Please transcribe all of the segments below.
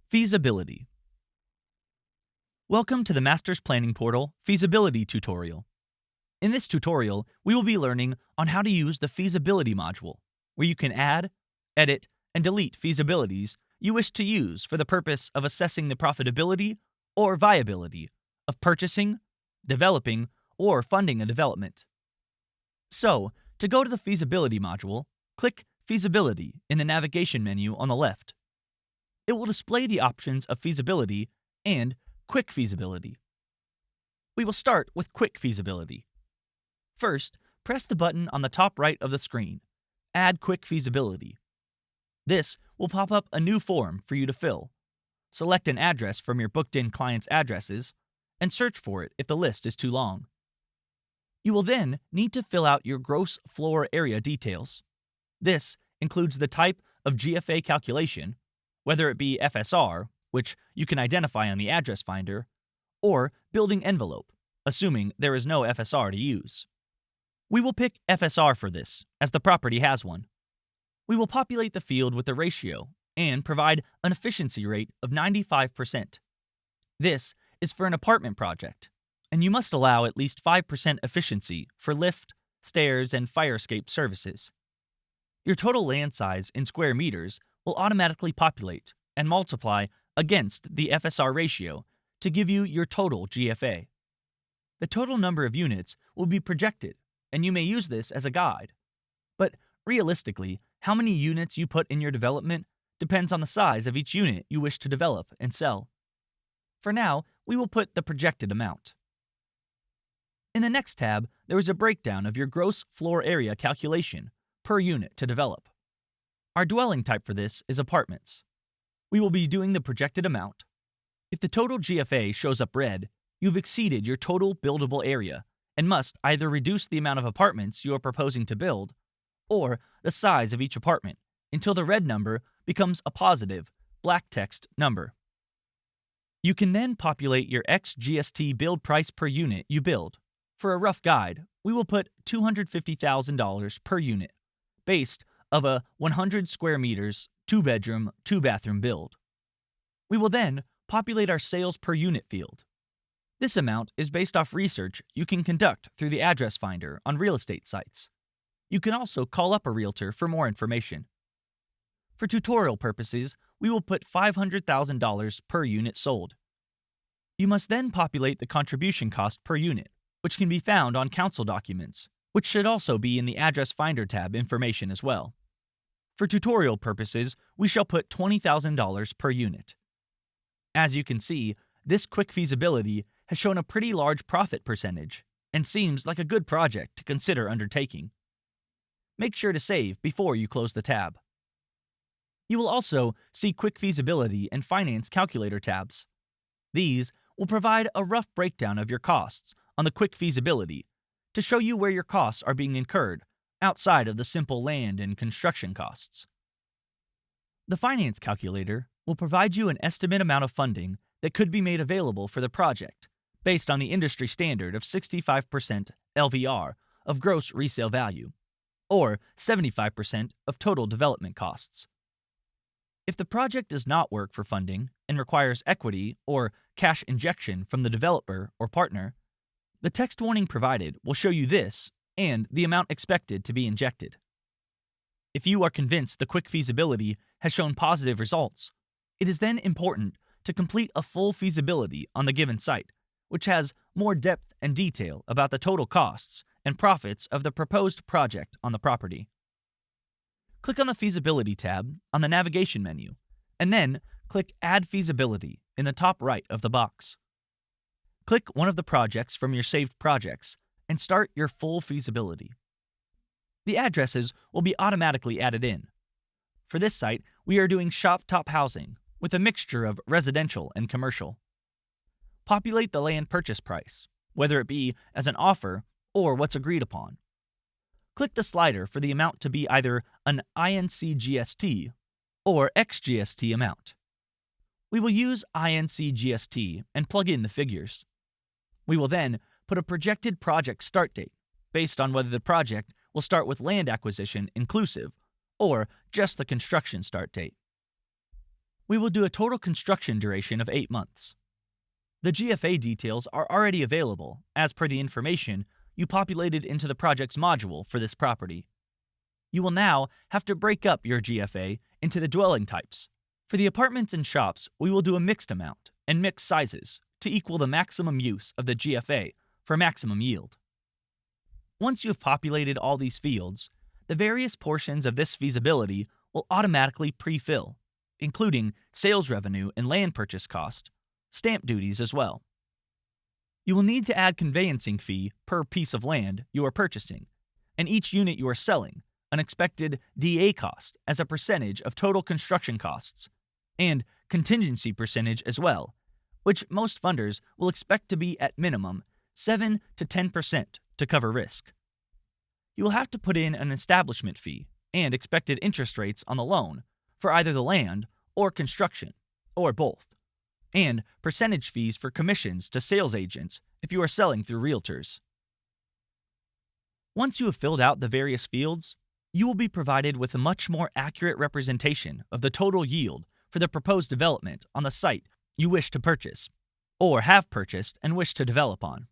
Feasibility. Welcome to the Master's Planning Portal Feasibility tutorial. In this tutorial, we will be learning on how to use the Feasibility module, where you can add, edit, and delete feasibilities you wish to use for the purpose of assessing the profitability or viability of purchasing, developing, or funding a development. So, to go to the Feasibility module, click Feasibility in the navigation menu on the left. It will display the options of Feasibility and Quick Feasibility. We will start with Quick Feasibility. First, press the button on the top right of the screen, Add Quick Feasibility. This will pop up a new form for you to fill. Select an address from your booked-in client's addresses and search for it if the list is too long. You will then need to fill out your gross floor area details. This includes the type of GFA calculation, whether it be FSR, which you can identify on the address finder, or building envelope, assuming there is no FSR to use. We will pick FSR for this, as the property has one. We will populate the field with the ratio and provide an efficiency rate of 95%. This is for an apartment project, and you must allow at least 5% efficiency for lift, stairs, and fire escape services. Your total land size in square meters will automatically populate and multiply against the FSR ratio to give you your total GFA. The total number of units will be projected, and you may use this as a guide. But realistically, how many units you put in your development depends on the size of each unit you wish to develop and sell. For now, we will put the projected amount. In the next tab, there is a breakdown of your gross floor area calculation per unit to develop. Our dwelling type for this is apartments. We will be doing the projected amount. If the total GFA shows up red, you've exceeded your total buildable area and must either reduce the amount of apartments you are proposing to build or the size of each apartment until the red number becomes a positive, black text number. You can then populate your ex-GST build price per unit you build. For a rough guide, we will put $250,000 per unit, based of a 100 square meters, 2-bedroom, 2-bathroom build. We will then populate our sales per unit field. This amount is based off research you can conduct through the address finder on real estate sites. You can also call up a realtor for more information. For tutorial purposes, we will put $500,000 per unit sold. You must then populate the contribution cost per unit, which can be found on council documents, which should also be in the Address Finder tab information as well. For tutorial purposes, we shall put $20,000 per unit. As you can see, this quick feasibility has shown a pretty large profit percentage and seems like a good project to consider undertaking. Make sure to save before you close the tab. You will also see Quick Feasibility and Finance Calculator tabs. These will provide a rough breakdown of your costs on the Quick Feasibility to show you where your costs are being incurred outside of the simple land and construction costs. The Finance Calculator will provide you an estimate amount of funding that could be made available for the project based on the industry standard of 65% LVR of gross resale value, or 75% of total development costs. If the project does not work for funding and requires equity or cash injection from the developer or partner, the text warning provided will show you this and the amount expected to be injected. If you are convinced the quick feasibility has shown positive results, it is then important to complete a full feasibility on the given site, which has more depth and detail about the total costs and profits of the proposed project on the property. Click on the Feasibility tab on the navigation menu, and then click Add Feasibility in the top right of the box. Click one of the projects from your saved projects and start your full feasibility. The addresses will be automatically added in. For this site, we are doing shop top housing with a mixture of residential and commercial. Populate the land purchase price, whether it be as an offer or what's agreed upon. Click the slider for the amount to be either an INC-GST or ex-GST amount. We will use INC-GST and plug in the figures. We will then put a projected project start date based on whether the project will start with land acquisition inclusive or just the construction start date. We will do a total construction duration of 8 months. The GFA details are already available as per the information you populated into the project's module for this property. You will now have to break up your GFA into the dwelling types. For the apartments and shops, we will do a mixed amount and mixed sizes to equal the maximum use of the GFA for maximum yield. Once you have populated all these fields, the various portions of this feasibility will automatically pre-fill, including sales revenue and land purchase cost, stamp duties as well. You will need to add conveyancing fee per piece of land you are purchasing, and each unit you are selling, an expected DA cost as a percentage of total construction costs, and contingency percentage as well, which most funders will expect to be at minimum 7 to 10% to cover risk. You will have to put in an establishment fee and expected interest rates on the loan for either the land or construction, or both, and percentage fees for commissions to sales agents if you are selling through realtors. Once you have filled out the various fields, you will be provided with a much more accurate representation of the total yield for the proposed development on the site you wish to purchase, or have purchased and wish to develop on.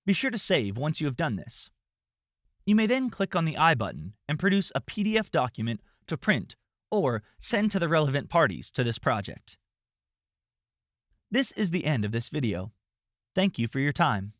Be sure to save once you have done this. You may then click on the I button and produce a PDF document to print or send to the relevant parties to this project. This is the end of this video. Thank you for your time.